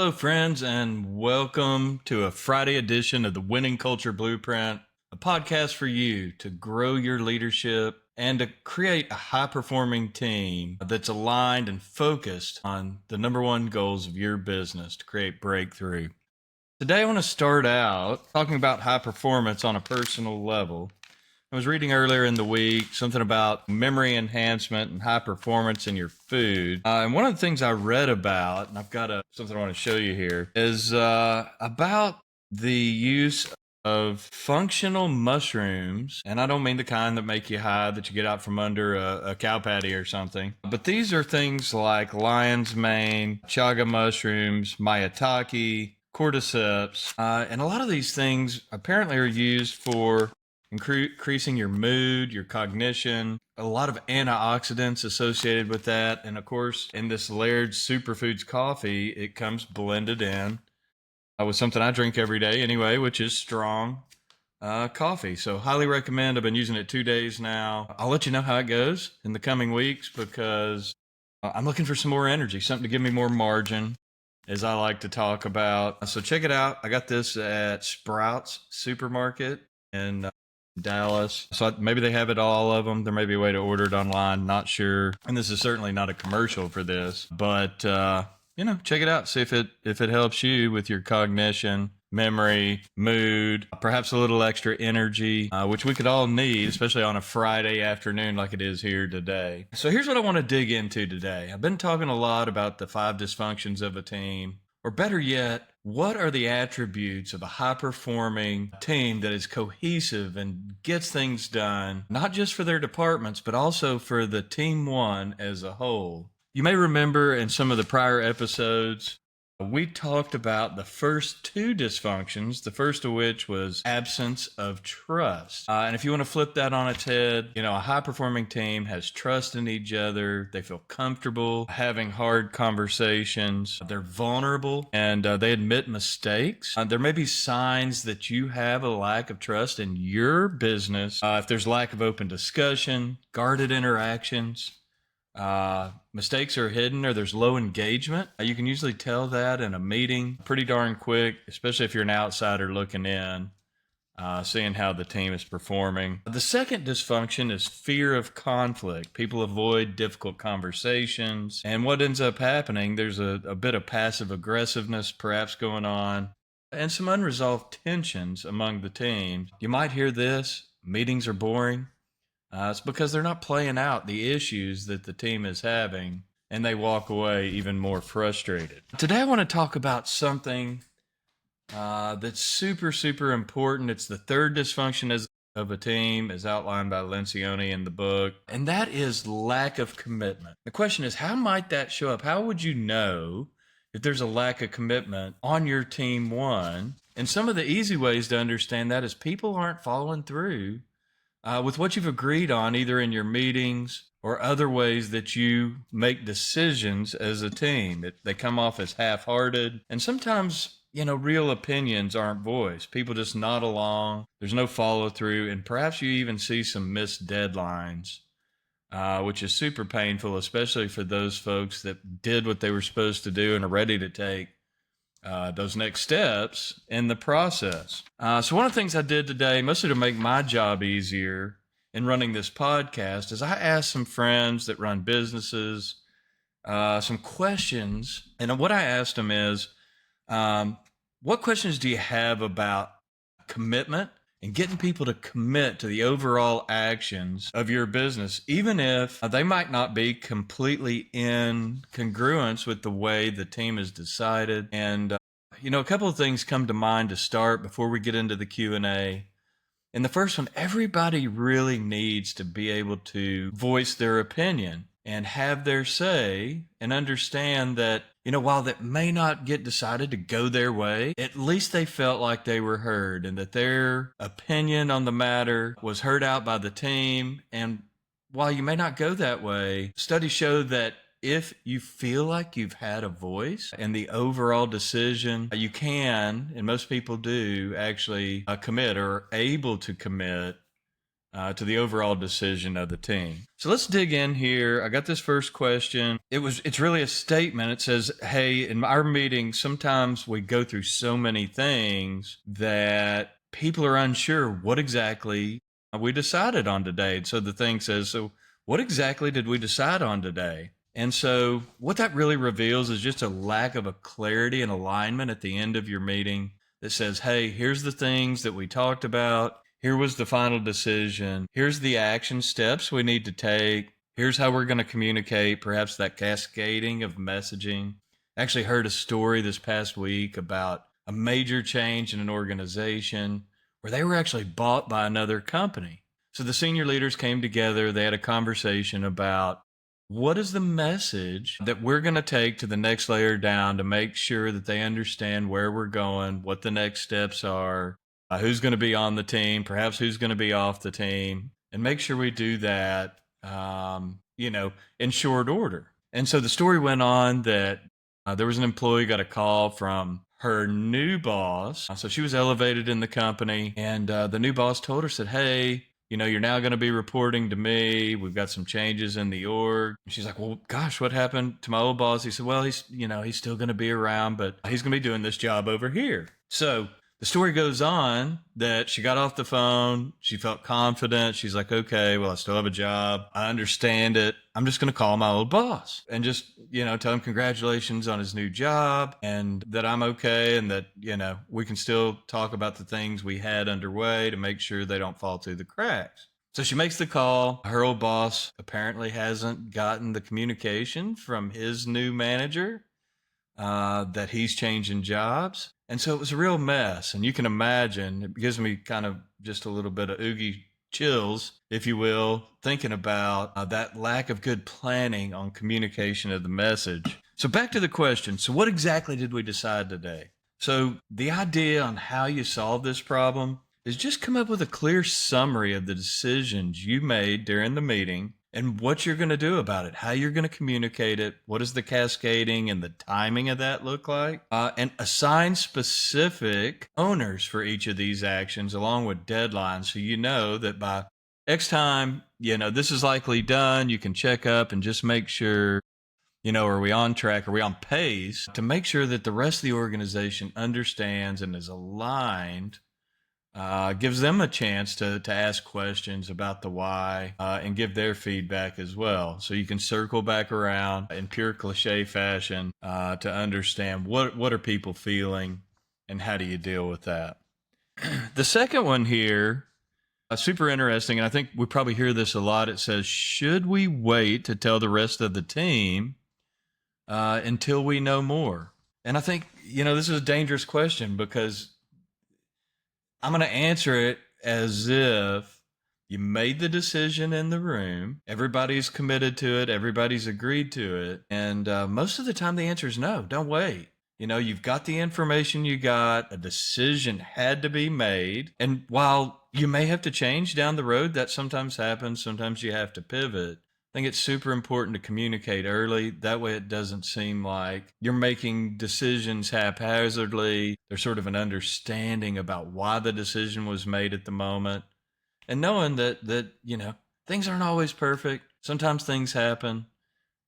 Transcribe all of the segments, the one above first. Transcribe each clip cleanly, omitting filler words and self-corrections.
Hello, friends, and welcome to a Friday edition of the Winning Culture Blueprint, a podcast for you to grow your leadership and to create a high performing team that's aligned and focused on the number one goals of your business to create breakthrough. Today, I want to start out talking about high performance on a personal level. I was reading earlier in the week something about memory enhancement and high performance in your food. And one of the things I read about, and I've got something I want to show you here, is about the use of functional mushrooms. And I don't mean the kind that make you high that you get out from under a cow patty or something. But these are things like lion's mane, chaga mushrooms, maitake, cordyceps. And a lot of these things apparently are used for increasing your mood, your cognition, a lot of antioxidants associated with that. And of course, in this Laird Superfoods coffee, it comes blended in with something I drink every day anyway, which is strong coffee. So highly recommend. I've been using it 2 days now. I'll let you know how it goes in the coming weeks because I'm looking for some more energy, something to give me more margin, as I like to talk about. So check it out. I got this at Sprouts Supermarket in Dallas. So maybe they have it, all of them. There may be a way to order it online. Not sure. And this is certainly not a commercial for this, but check it out. See if it helps you with your cognition, memory, mood, perhaps a little extra energy, which we could all need, especially on a Friday afternoon like it is here today. So here's what I want to dig into today. I've been talking a lot about the 5 dysfunctions of a team. Or better yet, what are the attributes of a high-performing team that is cohesive and gets things done, not just for their departments, but also for the team one as a whole? You may remember in some of the prior episodes, we talked about the first 2 dysfunctions, the first of which was absence of trust. And if you want to flip that on its head, a high-performing team has trust in each other. They feel comfortable having hard conversations. They're vulnerable, and they admit mistakes. There may be signs that you have a lack of trust in your business. If there's lack of open discussion, guarded interactions, mistakes are hidden, or there's low engagement. You can usually tell that in a meeting pretty darn quick, especially if you're an outsider looking in, seeing how the team is performing. The second dysfunction is fear of conflict. People avoid difficult conversations, and what ends up happening, there's a bit of passive aggressiveness perhaps going on, and some unresolved tensions among the team. You might hear this: meetings are boring. It's because they're not playing out the issues that the team is having, and they walk away even more frustrated. Today, I want to talk about something that's super, super important. It's the third dysfunction of a team, as outlined by Lencioni in the book, and that is lack of commitment. The question is, how might that show up? How would you know if there's a lack of commitment on your team one? And some of the easy ways to understand that is people aren't following through with what you've agreed on, either in your meetings or other ways that you make decisions as a team. They come off as half-hearted, and sometimes, real opinions aren't voiced. People just nod along. There's no follow-through, and perhaps you even see some missed deadlines, which is super painful, especially for those folks that did what they were supposed to do and are ready to take those next steps in the process. So one of the things I did today, mostly to make my job easier in running this podcast, is I asked some friends that run businesses some questions. And what I asked them is, what questions do you have about commitment and getting people to commit to the overall actions of your business, even if they might not be completely in congruence with the way the team has decided. And, a couple of things come to mind to start before we get into the Q&A. And the first one, everybody really needs to be able to voice their opinion and have their say, and understand that, while that may not get decided to go their way, at least they felt like they were heard and that their opinion on the matter was heard out by the team. And while you may not go that way, studies show that if you feel like you've had a voice in the overall decision, you can, and most people do, actually commit or are able to commit to the overall decision of the team. So let's dig in here. I got this first question. It's really a statement. It says, hey, in our meeting, sometimes we go through so many things that people are unsure what exactly we decided on today. So the thing says, so what exactly did we decide on today? And so what that really reveals is just a lack of a clarity and alignment at the end of your meeting that says, hey, here's the things that we talked about. Here was the final decision. Here's the action steps we need to take. Here's how we're going to communicate, perhaps that cascading of messaging. I actually heard a story this past week about a major change in an organization where they were actually bought by another company. So the senior leaders came together. They had a conversation about what is the message that we're going to take to the next layer down to make sure that they understand where we're going, what the next steps are, who's going to be on the team, perhaps who's going to be off the team, and make sure we do that, in short order. And so the story went on that there was an employee got a call from her new boss. So she was elevated in the company, and the new boss told her, said, hey, you're now going to be reporting to me. We've got some changes in the org. She's like, well, gosh, what happened to my old boss? He said, well, he's still going to be around, but he's going to be doing this job over here. So the story goes on that she got off the phone. She felt confident. She's like, okay, well, I still have a job. I understand it. I'm just going to call my old boss and just, tell him congratulations on his new job and that I'm okay and that, we can still talk about the things we had underway to make sure they don't fall through the cracks. So she makes the call. Her old boss apparently hasn't gotten the communication from his new manager that he's changing jobs. And so it was a real mess. And you can imagine, it gives me kind of just a little bit of oogie chills, if you will, thinking about that lack of good planning on communication of the message. So back to the question. So what exactly did we decide today? So the idea on how you solve this problem is just come up with a clear summary of the decisions you made during the meeting and what you're going to do about it, how you're going to communicate it, what does the cascading and the timing of that look like, and assign specific owners for each of these actions along with deadlines so you know that by X time, this is likely done. You can check up and just make sure, are we on track? Are we on pace to make sure that the rest of the organization understands and is aligned? Gives them a chance to ask questions about the why and give their feedback as well. So you can circle back around in pure cliche fashion to understand what are people feeling and how do you deal with that. The second one here, super interesting, and I think we probably hear this a lot. It says, should we wait to tell the rest of the team until we know more? And I think, this is a dangerous question because I'm going to answer it as if you made the decision in the room, everybody's committed to it, everybody's agreed to it, and most of the time the answer is no, don't wait. You've got the information you got, a decision had to be made, and while you may have to change down the road, that sometimes happens, sometimes you have to pivot. I think it's super important to communicate early. That way it doesn't seem like you're making decisions haphazardly. There's sort of an understanding about why the decision was made at the moment. And knowing that things aren't always perfect. Sometimes things happen.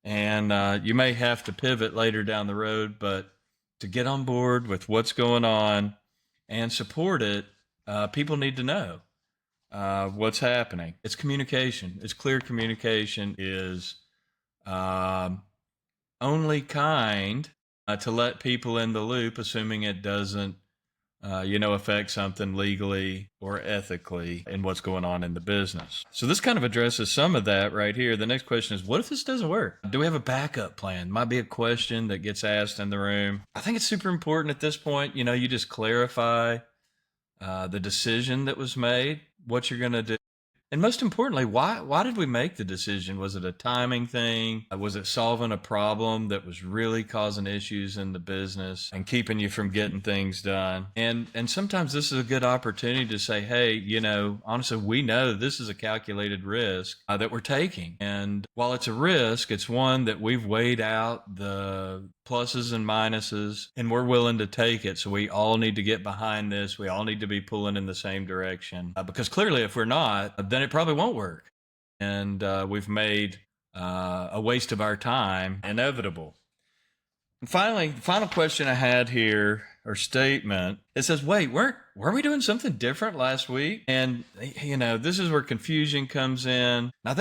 And you may have to pivot later down the road. But to get on board with what's going on and support it, people need to know what's happening. It's communication. It's clear communication is only kind to let people in the loop, assuming it doesn't, affect something legally or ethically in what's going on in the business. So this kind of addresses some of that right here. The next question is, what if this doesn't work? Do we have a backup plan? Might be a question that gets asked in the room. I think it's super important at this point, you just clarify the decision that was made, what you're going to do. And most importantly, why did we make the decision? Was it a timing thing? Was it solving a problem that was really causing issues in the business and keeping you from getting things done? And sometimes this is a good opportunity to say, hey, honestly, we know this is a calculated risk that we're taking. And while it's a risk, it's one that we've weighed out the pluses and minuses, and we're willing to take it. So we all need to get behind this. We all need to be pulling in the same direction, because clearly if we're not, then it probably won't work. And we've made a waste of our time inevitable. And finally, the final question I had here, or statement, it says, wait, weren't we doing something different last week? And, this is where confusion comes in. And I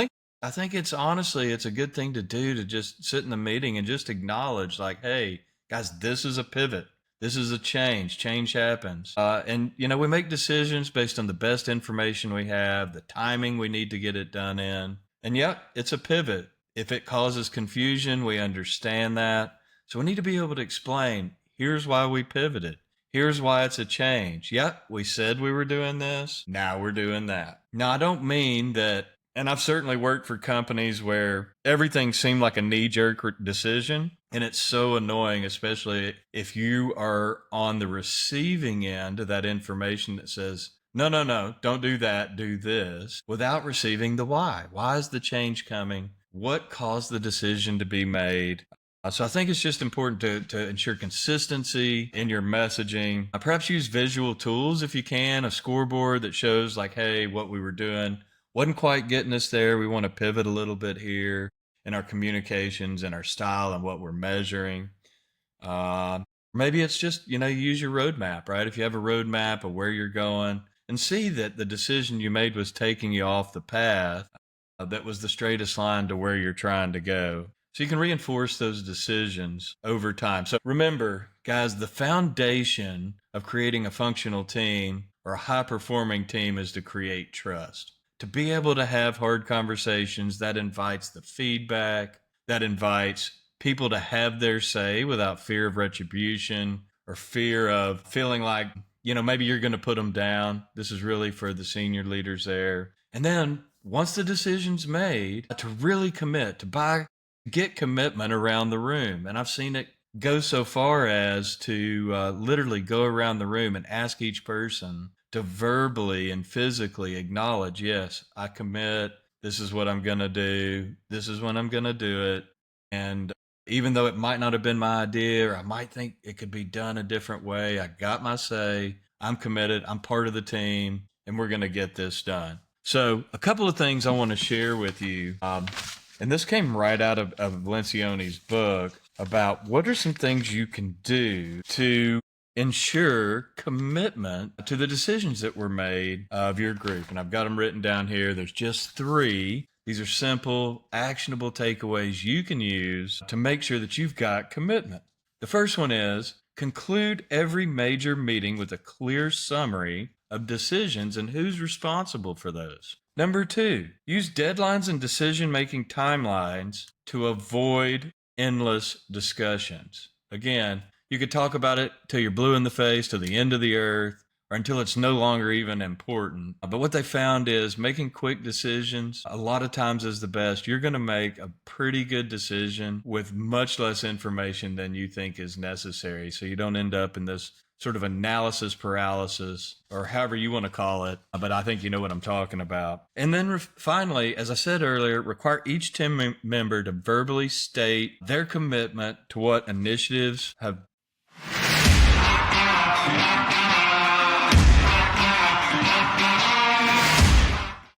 think it's honestly, it's a good thing to do, to just sit in the meeting and just acknowledge, like, hey, guys, this is a pivot. This is a change. Change happens. And we make decisions based on the best information we have, the timing we need to get it done in. And yeah, it's a pivot. If it causes confusion, we understand that. So we need to be able to explain, here's why we pivoted. Here's why it's a change. Yep, we said we were doing this. Now we're doing that. Now, I don't mean that, and I've certainly worked for companies where everything seemed like a knee-jerk decision, and it's so annoying, especially if you are on the receiving end of that information that says, no, don't do that, do this, without receiving the why. Why is the change coming? What caused the decision to be made? So I think it's just important to ensure consistency in your messaging. Perhaps use visual tools if you can, a scoreboard that shows like, hey, what we were doing wasn't quite getting us there. We want to pivot a little bit here in our communications and our style and what we're measuring. Maybe it's just, you use your roadmap, right? If you have a roadmap of where you're going, and see that the decision you made was taking you off the path that was the straightest line to where you're trying to go. So you can reinforce those decisions over time. So remember, guys, the foundation of creating a functional team or a high-performing team is to create trust. To be able to have hard conversations, that invites the feedback, that invites people to have their say without fear of retribution or fear of feeling like, maybe you're going to put them down. This is really for the senior leaders there. And then once the decision's made, to really commit, get commitment around the room. And I've seen it go so far as to literally go around the room and ask each person to verbally and physically acknowledge, yes, I commit. This is what I'm going to do. This is when I'm going to do it. And even though it might not have been my idea, or I might think it could be done a different way, I got my say. I'm committed. I'm part of the team, and we're going to get this done. So a couple of things I want to share with you. And this came right out of Lencioni's book about what are some things you can do to ensure commitment to the decisions that were made of your group. And I've got them written down here. There's just 3. These are simple, actionable takeaways you can use to make sure that you've got commitment. The first one is conclude every major meeting with a clear summary of decisions and who's responsible for those. Number 2, use deadlines and decision-making timelines to avoid endless discussions. Again, you could talk about it till you're blue in the face, to the end of the earth, or until it's no longer even important. But what they found is making quick decisions a lot of times is the best. You're going to make a pretty good decision with much less information than you think is necessary. So you don't end up in this sort of analysis paralysis, or however you want to call it, but I think you know what I'm talking about. And then finally, as I said earlier, require each team member to verbally state their commitment to what initiatives have